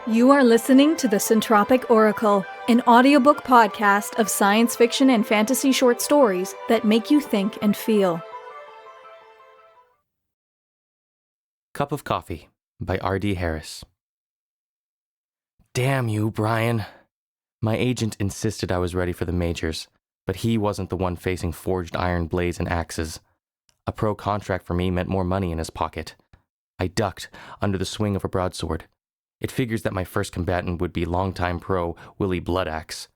You are listening to the Centropic Oracle, an audiobook podcast of science fiction and fantasy short stories that make you think and feel. Cup of Coffee by R.D. Harris. Damn you, Brian. My agent insisted I was ready for the majors, but he wasn't the one facing forged iron blades and axes. A pro contract for me meant more money in his pocket. I ducked under the swing of a broadsword. It figures that my first combatant would be longtime pro Willie Bloodaxe.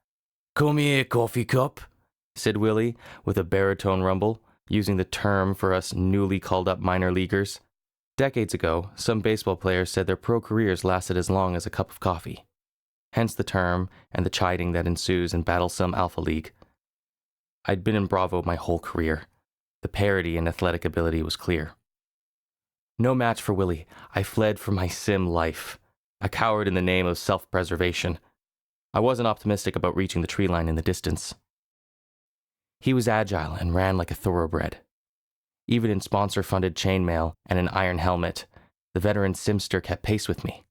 "Come here, coffee cup," said Willie, with a baritone rumble, using the term for us newly called-up minor leaguers. Decades ago, some baseball players said their pro careers lasted as long as a cup of coffee. Hence the term and the chiding that ensues in battlesome Alpha League. I'd been in Bravo my whole career. The parity and athletic ability was clear. No match for Willie, I fled for my sim life. A coward in the name of self-preservation. I wasn't optimistic about reaching the tree line in the distance. He was agile and ran like a thoroughbred. Even in sponsor-funded chainmail and an iron helmet, the veteran simster kept pace with me.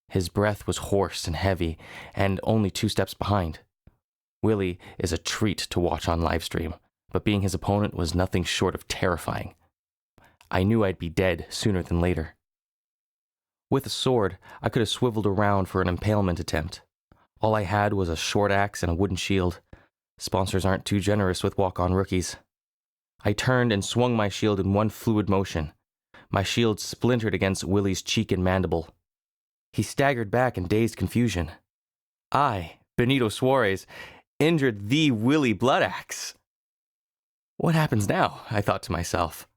His breath was hoarse and heavy, and only 2 steps behind. Willie is a treat to watch on livestream, but being his opponent was nothing short of terrifying. I knew I'd be dead sooner than later. With a sword, I could have swiveled around for an impalement attempt. All I had was a short axe and a wooden shield. Sponsors aren't too generous with walk-on rookies. I turned and swung my shield in one fluid motion. My shield splintered against Willie's cheek and mandible. He staggered back in dazed confusion. I, Benito Suarez, injured the Willie Bloodaxe. What happens now? I thought to myself.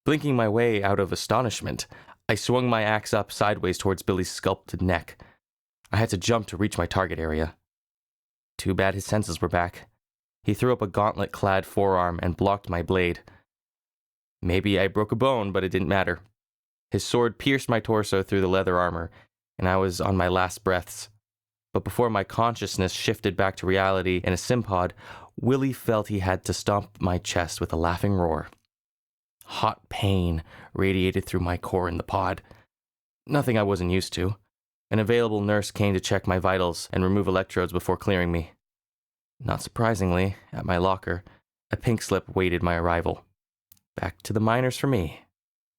Blinking my way out of astonishment, I swung my axe up sideways towards Billy's sculpted neck. I had to jump to reach my target area. Too bad his senses were back. He threw up a gauntlet-clad forearm and blocked my blade. Maybe I broke a bone, but it didn't matter. His sword pierced my torso through the leather armor, and I was on my last breaths. But before my consciousness shifted back to reality in a simpod, Willie felt he had to stomp my chest with a laughing roar. Hot pain radiated through my core in the pod. Nothing I wasn't used to. An available nurse came to check my vitals and remove electrodes before clearing me. Not surprisingly, at my locker, a pink slip waited my arrival. Back to the minors for me.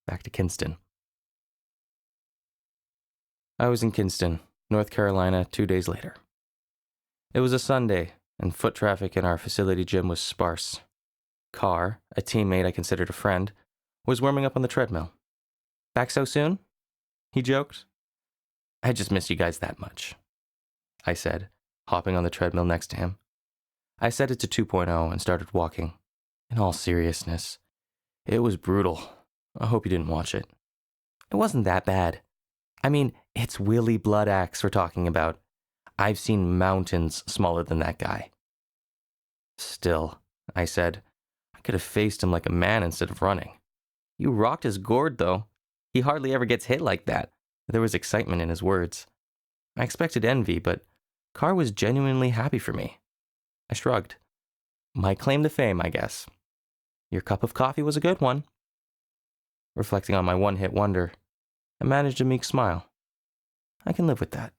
Back to Kinston. I was in Kinston, North Carolina, 2 days later. It was a Sunday, and foot traffic in our facility gym was sparse. Carr, a teammate I considered a friend, was warming up on the treadmill. "Back so soon?" he joked. "I just missed you guys that much," I said, hopping on the treadmill next to him. I set it to 2.0 and started walking. In all seriousness, it was brutal. I hope you didn't watch it. It wasn't that bad. I mean, it's Willie Bloodaxe we're talking about. I've seen mountains smaller than that guy. Still, I said, I could have faced him like a man instead of running. You rocked his gourd, though. He hardly ever gets hit like that. There was excitement in his words. I expected envy, but Carr was genuinely happy for me. I shrugged. My claim to fame, I guess. Your cup of coffee was a good one. Reflecting on my one-hit wonder, I managed a meek smile. I can live with that.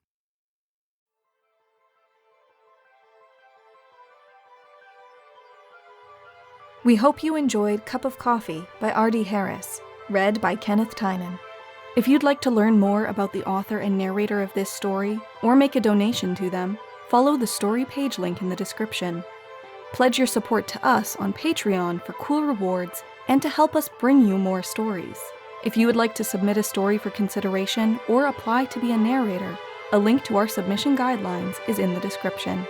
We hope you enjoyed Cup of Coffee by R.D. Harris, read by Kenneth Tynan. If you'd like to learn more about the author and narrator of this story, or make a donation to them, follow the story page link in the description. Pledge your support to us on Patreon for cool rewards and to help us bring you more stories. If you would like to submit a story for consideration or apply to be a narrator, a link to our submission guidelines is in the description.